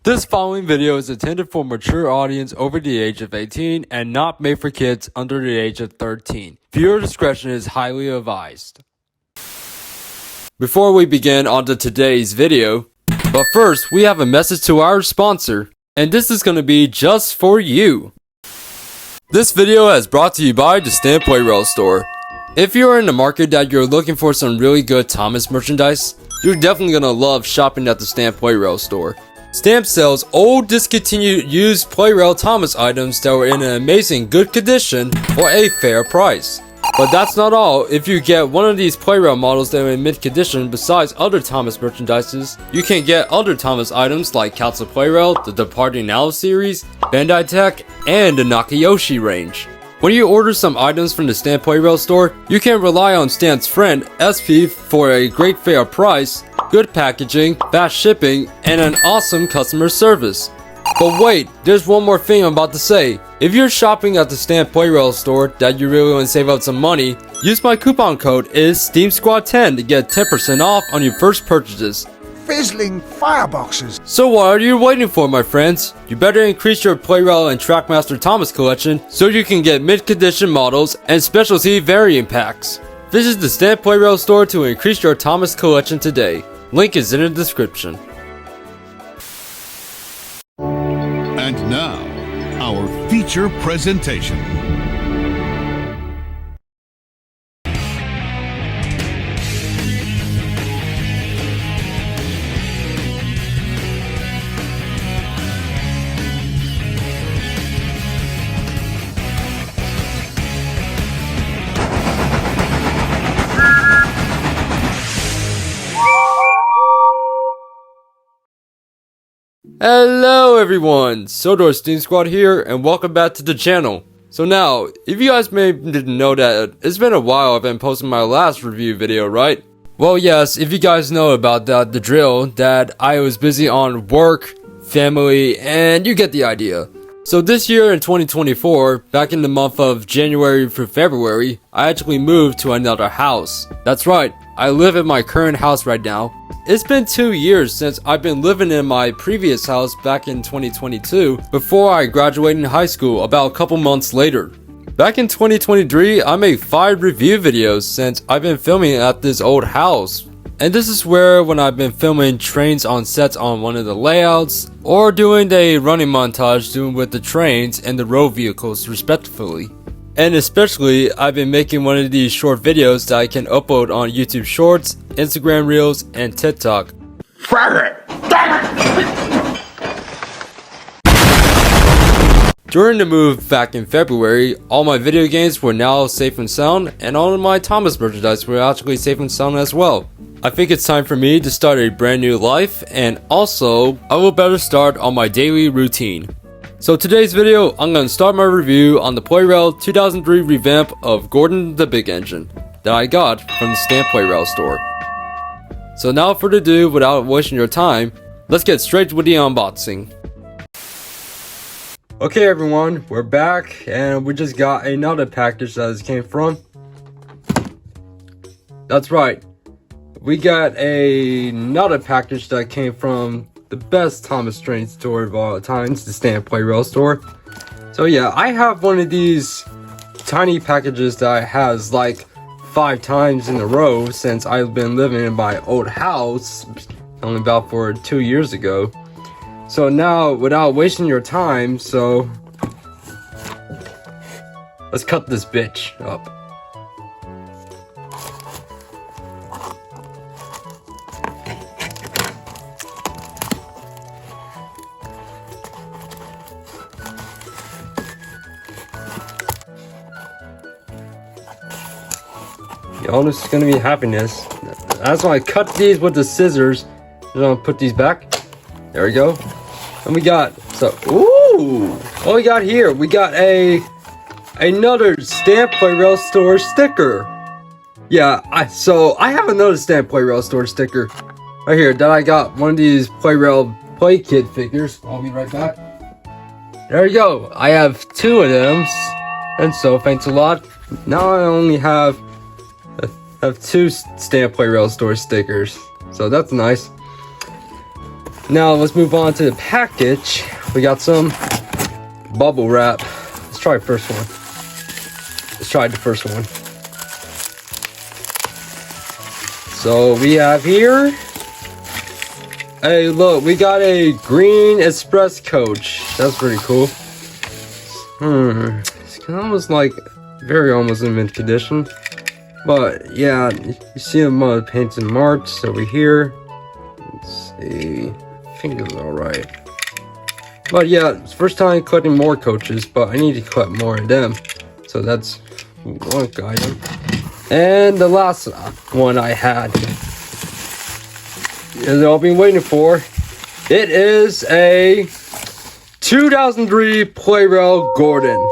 This following video is intended for mature audience over the age of 18 and not made for kids under the age of 13. Viewer discretion is highly advised. Before we begin onto today's video, but first we have a message to our sponsor, and this is going to be just for you. This video is brought to you by the Stamp Plarail Store. If you're in the market that you're looking for some really good Thomas merchandise, you're definitely going to love shopping at the Stamp Plarail Store. Stamp sells old, discontinued, used Plarail Thomas items that were in an amazing good condition for a fair price. But that's not all. If you get one of these Plarail models that are in mid condition besides other Thomas merchandises, you can get other Thomas items like Council Plarail, the Departing Now series, Bandai Tech, and the Nakayoshi range. When you order some items from the Stamp Plarail Store, you can rely on Stamp's friend S.P. for a great fair price, good packaging, fast shipping, and an awesome customer service. But wait, there's one more thing I'm about to say. If you're shopping at the Stamp Plarail Store that you really want to save up some money, use my coupon code STEAMSQUAD10 to get 10% off on your first purchases. Fizzling fireboxes. So what are you waiting for, my friends? You better increase your Plarail and Trackmaster Thomas collection so you can get mid-condition models and specialty variant packs. Visit the Stamp Plarail Store to increase your Thomas collection today. Link is in the description. And now, our feature presentation. Hello everyone, Sodor Steam Squad here, and welcome back to the channel. So now, if you guys may didn't know that it's been a while I've been posting my last review video, right? Well yes, if you guys know about that, the drill, that I was busy on work, family, and you get the idea. So this year in 2024, back in the month of January through February, I actually moved to another house. That's right, I live in my current house right now. It's been 2 years since I've been living in my previous house back in 2022 before I graduated high school about a couple months later. Back in 2023, I made 5 review videos since I've been filming at this old house. And this is where when I've been filming trains on sets on one of the layouts, or doing a running montage doing with the trains and the road vehicles respectively. And especially, I've been making one of these short videos that I can upload on YouTube Shorts, Instagram Reels, and TikTok. During the move back in February, all my video games were now safe and sound, and all of my Thomas merchandise were actually safe and sound as well. I think it's time for me to start a brand new life, and also, I will better start on my daily routine. So today's video, I'm going to start my review on the Plarail 2003 revamp of Gordon the Big Engine that I got from the Stamp Plarail Store. So now further ado, without wasting your time, let's get straight with the unboxing. Okay everyone, we're back and we just got another package that this came from. That's right, we got another package that came from the best Thomas train store of all times, the Stamp Plarail Store. So yeah, I have one of these tiny packages that has like 5 times in a row since I've been living in my old house, only about for 2 years ago. So now, without wasting your time, so let's cut this bitch up. Y'all, this is gonna be happiness. That's why I cut these with the scissors. I'm gonna put these back. There we go. And we got, so, ooh! What we got here? We got another Stamp Plarail Store sticker. Yeah, I have another Stamp Plarail Store sticker right here that I got one of these Plarail Play Kid figures. I'll be right back. There we go. I have 2 of them. And so, thanks a lot. Now I only have 2 Stamp Plarail Store stickers, so that's nice. Now let's move on to the package. We got some bubble wrap. Let's try the first one. Let's try the first one. So we have here, hey look, we got a green S.P.S coach. That's pretty cool. It's almost like almost in mint condition. But yeah, you see them painted and marked over here. Let's see, I think it's alright. But yeah, it's first time collecting more coaches, but I need to collect more of them. So that's one item. And the last one I had, is all been waiting for. It is a 2003 Plarail Gordon.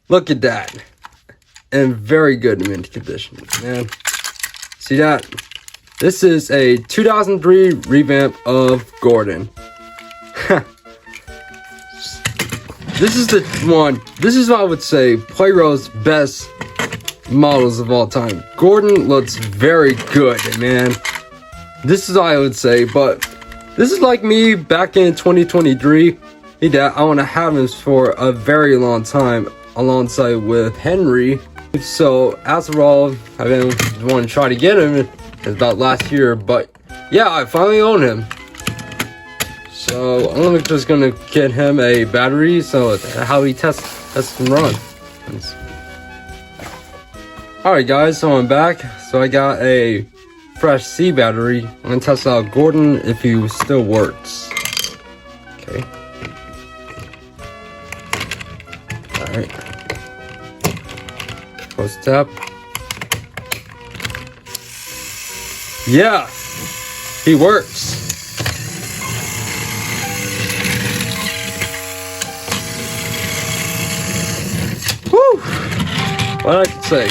Look at that. And very good mint condition, man. See that? This is a 2003 revamp of Gordon. This is the one. This is what I would say Plarail's best models of all time. Gordon looks very good, man. This is what I would say, but this is like me back in 2023. I want to have him for a very long time alongside with Henry. So as of all, I've been wanting to try to get him. It's about last year, but yeah, I finally own him. So I'm just gonna get him a battery so how he tests and run. Alright guys, so I'm back. So I got a fresh C battery. I'm gonna test out Gordon if he still works. Okay. Alright. Close tap. Yeah! He works! Woo! What I can say.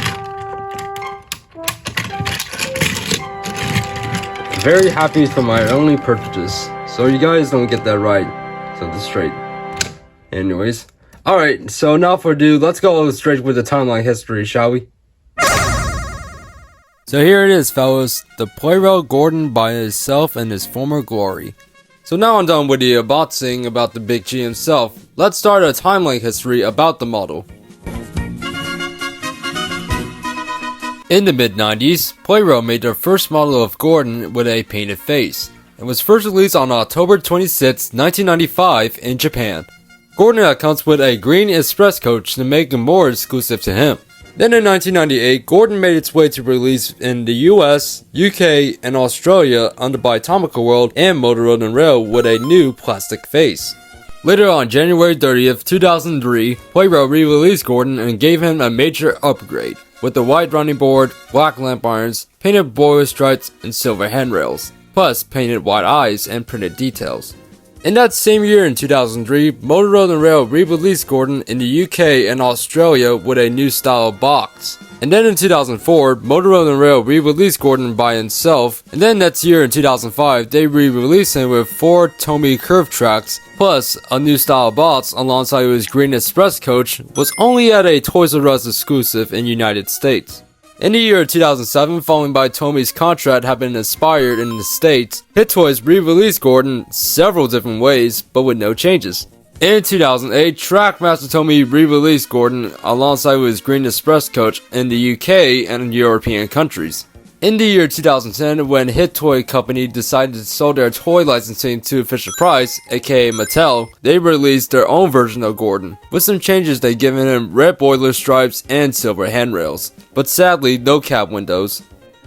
Very happy for my only purchases. So you guys don't get that right. So this straight. Anyways. Alright, so now for ado, let's go straight with the timeline history, shall we? So here it is, fellas. The Plarail Gordon by himself and his former glory. So now I'm done with the unboxing about the Big G himself. Let's start a timeline history about the model. In the mid-90s, Plarail made their first model of Gordon with a painted face. It was first released on October 26, 1995 in Japan. Gordon comes with a green S.P.S coach to make him more exclusive to him. Then in 1998, Gordon made its way to release in the US, UK, and Australia under by Atomical World and Motorola Rail with a new plastic face. Later on January 30th, 2003, Plarail re-released Gordon and gave him a major upgrade, with the white running board, black lamp irons, painted boiler stripes, and silver handrails, plus painted white eyes and printed details. In that same year in 2003, Motorola Rail re-released Gordon in the UK and Australia with a new style box. And then in 2004, Motorola Rail re-released Gordon by himself, and then next year in 2005, they re-released him with 4 Tomy curve tracks, plus a new style box alongside his green S.P.S coach was only at a Toys R Us exclusive in the United States. In the year 2007, following by Tomy's contract had been expired in the States, Hit Toys re-released Gordon several different ways, but with no changes. In 2008, Trackmaster Tomy re-released Gordon alongside with his green S.P.S coach in the UK and European countries. In the year 2010, when Hit Toy Company decided to sell their toy licensing to Fisher-Price, aka Mattel, they released their own version of Gordon. With some changes, they'd given him red boiler stripes and silver handrails, but sadly no cab windows.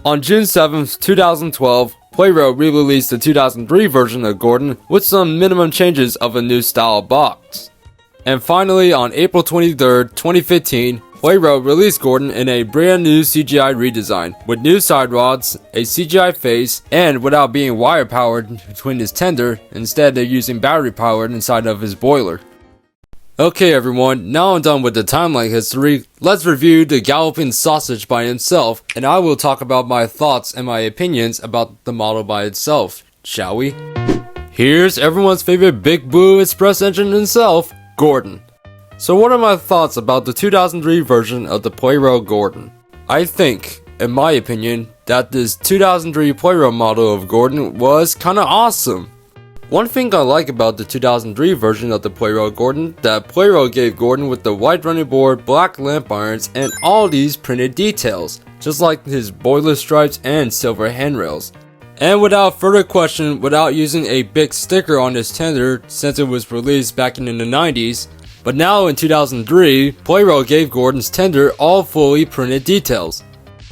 On June 7, 2012, Plarail re-released the 2003 version of Gordon with some minimum changes of a new style box. And finally, on April 23, 2015, Plarail released Gordon in a brand new CGI redesign, with new side rods, a CGI face, and without being wire powered between his tender, instead they're using battery powered inside of his boiler. Okay everyone, now I'm done with the timeline history. Let's review the Galloping Sausage by himself, and I will talk about my thoughts and my opinions about the model by itself, shall we? Here's everyone's favorite Big Blue Express engine himself, Gordon. So what are my thoughts about the 2003 version of the Plarail Gordon? I think, in my opinion, that this 2003 Plarail model of Gordon was kinda awesome. One thing I like about the 2003 version of the Plarail Gordon, that Plarail gave Gordon with the white running board, black lamp irons, and all these printed details, just like his boiler stripes and silver handrails. And without further question, without using a big sticker on his tender since it was released back in the 90s, but now in 2003, Plarail gave Gordon's tender all fully printed details.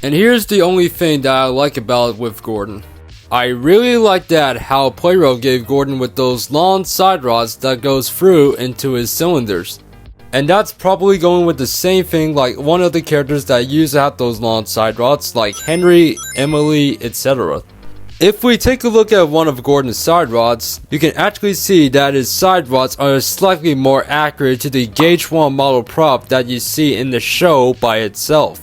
And here's the only thing that I like about it with Gordon. I really like that how Plarail gave Gordon with those long side rods that goes through into his cylinders. And that's probably going with the same thing like one of the characters that used to have those long side rods like Henry, Emily, etc. If we take a look at one of Gordon's side rods, you can actually see that his side rods are slightly more accurate to the Gauge 1 model prop that you see in the show by itself.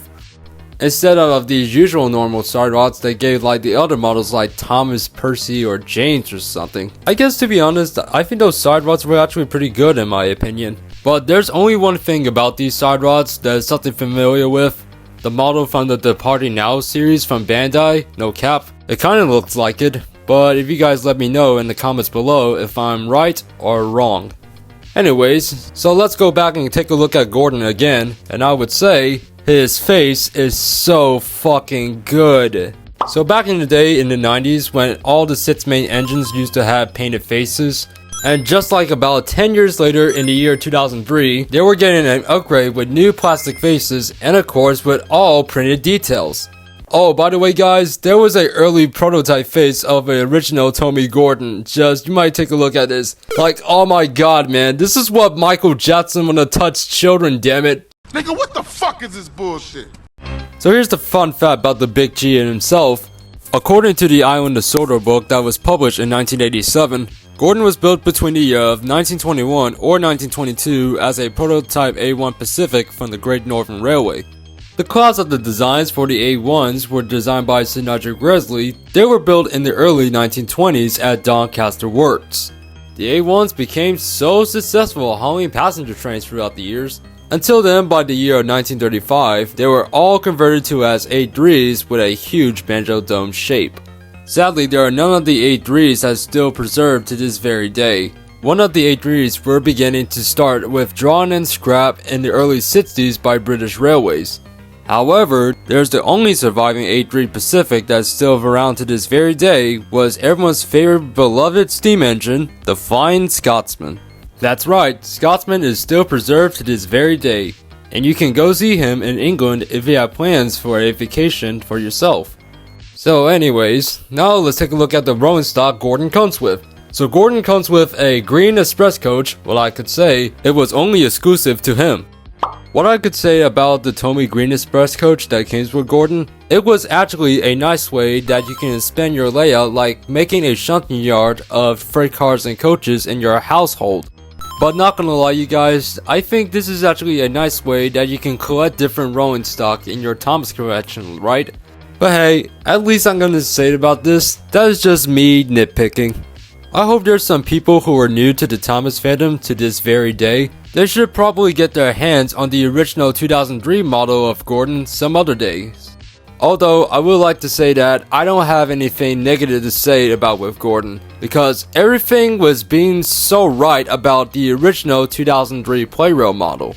Instead of these usual normal side rods they gave like the other models like Thomas, Percy, or James or something. I guess to be honest, I think those side rods were actually pretty good in my opinion. But there's only one thing about these side rods that is something familiar with. The model from the Departing Now series from Bandai, no cap. It kinda looks like it, but if you guys let me know in the comments below if I'm right or wrong. Anyways, so let's go back and take a look at Gordon again, and I would say his face is so fucking good. So back in the day in the 90s when all the 6 main engines used to have painted faces, and just like about 10 years later in the year 2003, they were getting an upgrade with new plastic faces and of course with all printed details. Oh, by the way guys, there was an early prototype face of an original Tommy Gordon. Just, you might take a look at this. Like, oh my god man, this is what Michael Jackson wanna touch children, damn it. Nigga, what the fuck is this bullshit? So here's the fun fact about the Big G and himself. According to the Island of Sodor book that was published in 1987, Gordon was built between the year of 1921 or 1922 as a prototype A1 Pacific from the Great Northern Railway. The clouds of the designs for the A1s were designed by Sir Nigel Gresley. They were built in the early 1920s at Doncaster Works. The A1s became so successful hauling passenger trains throughout the years. Until then, by the year of 1935, they were all converted to as A3s with a huge banjo dome shape. Sadly, there are none of the A3s that still preserved to this very day. One of the A3s were beginning to start withdrawn and scrapped in the early 60s by British Railways. However, there's the only surviving A3 Pacific that's still around to this very day was everyone's favorite beloved steam engine, the Flying Scotsman. That's right, Scotsman is still preserved to this very day, and you can go see him in England if you have plans for a vacation for yourself. So anyways, now let's take a look at the rolling stock Gordon comes with. So Gordon comes with a green express coach. Well, I could say it was only exclusive to him. What I could say about the Tommy Green Express coach that came with Gordon, it was actually a nice way that you can expand your layout like making a shunting yard of freight cars and coaches in your household. But not gonna lie you guys, I think this is actually a nice way that you can collect different rolling stock in your Thomas collection, right? But hey, at least I'm gonna say about this, that is just me nitpicking. I hope there's some people who are new to the Thomas fandom to this very day. They should probably get their hands on the original 2003 model of Gordon some other days. Although I would like to say that I don't have anything negative to say about with Gordon, because everything was being so right about the original 2003 Plarail model.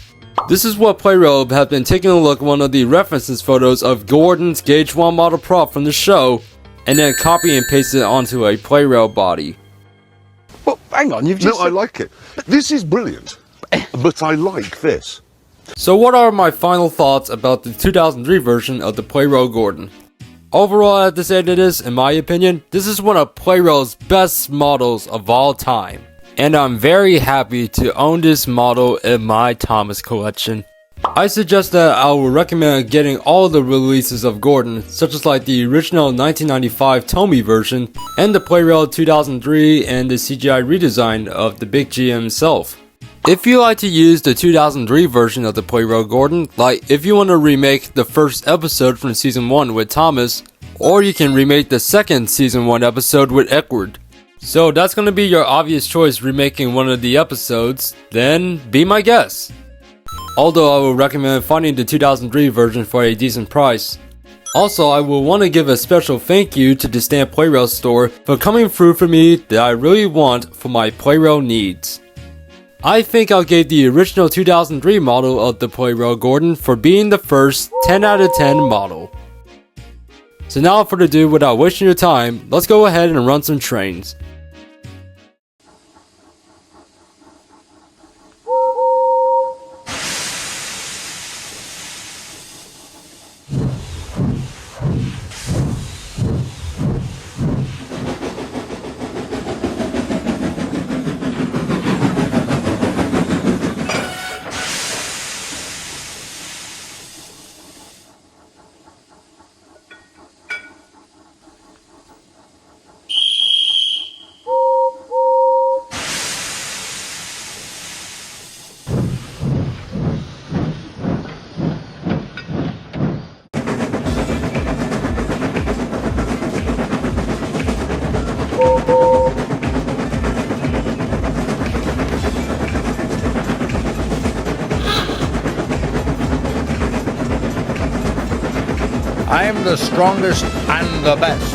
This is what Plarail have been taking a look at one of the references photos of Gordon's Gauge 1 model prop from the show, and then copy and paste it onto a Plarail body. Well, hang on, you've just... No, I like it. This is brilliant. But I like this. So what are my final thoughts about the 2003 version of the Plarail Gordon? Overall, I have to say that this, in my opinion, this is one of Plarail's best models of all time. And I'm very happy to own this model in my Thomas collection. I suggest that I will recommend getting all the releases of Gordon, such as like the original 1995 Tommy version, and the Plarail 2003 and the CGI redesign of the Big G himself. If you like to use the 2003 version of the Plarail Gordon, like if you want to remake the first episode from season 1 with Thomas, or you can remake the second season 1 episode with Edward. So that's going to be your obvious choice remaking one of the episodes, then be my guest. Although I would recommend finding the 2003 version for a decent price. Also, I will want to give a special thank you to the Stamp Plarail Store for coming through for me that I really want for my Plarail needs. I think I'll give the original 2003 model of the Plarail Gordon for being the first 10 out of 10 model. So now without further ado, without wasting your time, let's go ahead and run some trains. I am the strongest and the best.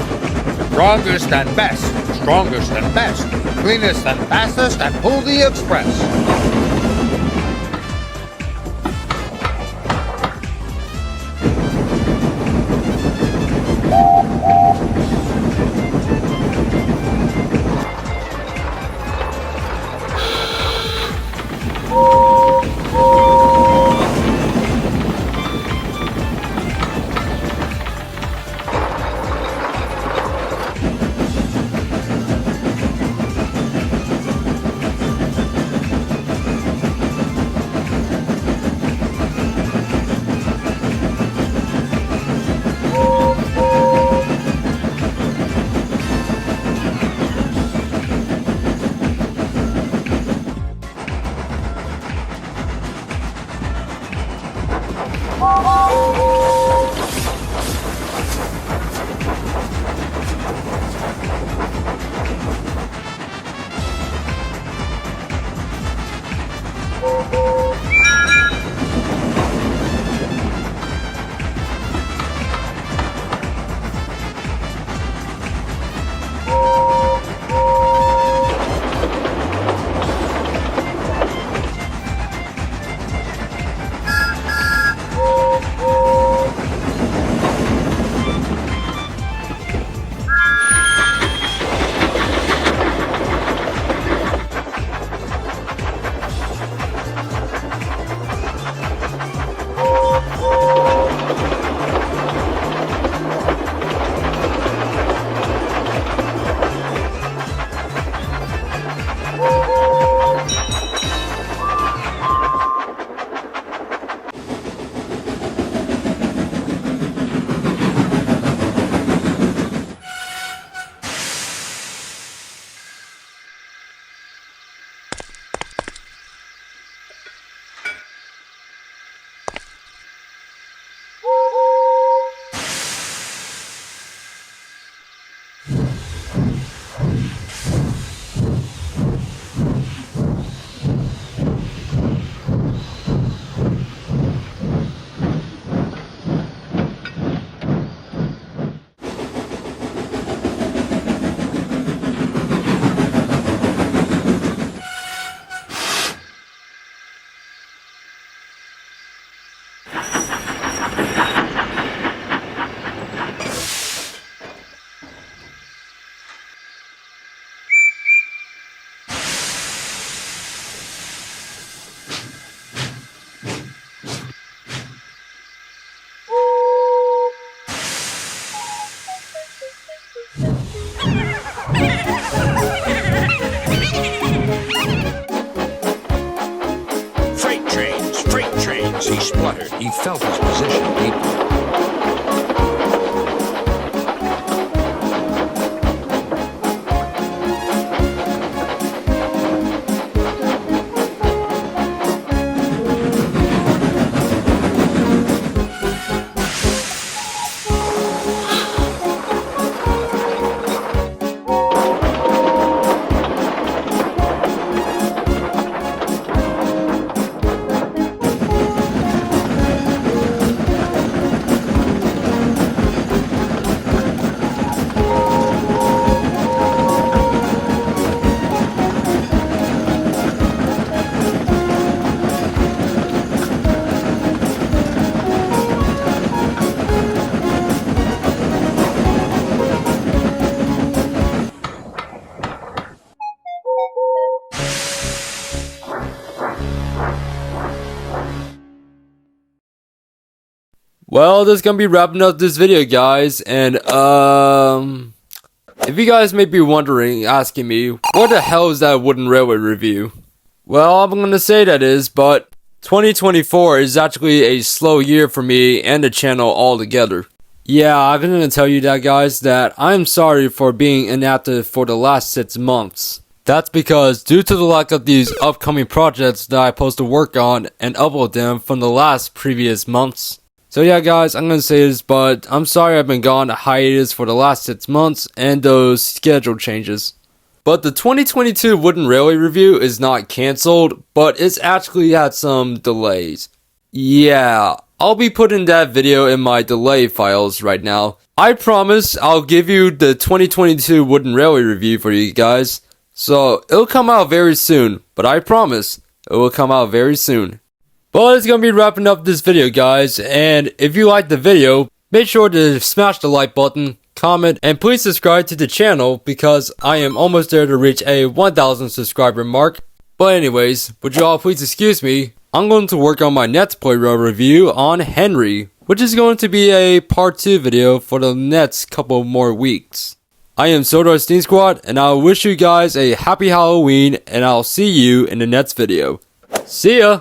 Strongest and best. Strongest and best. Cleanest and fastest and pull the express. He spluttered. He felt his position deeply. Well, that's gonna be wrapping up this video, guys, and if you guys may be wondering, asking me, what the hell is that wooden railway review? Well, I'm gonna say that is, but 2024 is actually a slow year for me and the channel altogether. Yeah, I'm gonna tell you that, guys, that I'm sorry for being inactive for the last 6 months. That's because due to the lack of these upcoming projects that I'm supposed to work on and upload them from the last previous months. So yeah, guys, I'm gonna say this, but I'm sorry I've been gone hiatus for the last 6 months and those schedule changes. But the 2022 Wooden Railway review is not cancelled, but it's actually had some delays. Yeah, I'll be putting that video in my delay files right now. I promise I'll give you the 2022 Wooden Railway review for you guys. So it'll come out very soon, but I promise it will come out very soon. But it's gonna be wrapping up this video, guys, and if you liked the video, make sure to smash the like button, comment, and please subscribe to the channel because I am almost there to reach a 1,000 subscriber mark. But anyways, would you all please excuse me, I'm going to work on my next Plarail review on Henry, which is going to be a part 2 video for the next couple more weeks. I am Sodor Steam Squad, and I wish you guys a happy Halloween, and I'll see you in the next video. See ya!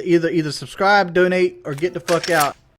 Either subscribe, donate, or get the fuck out.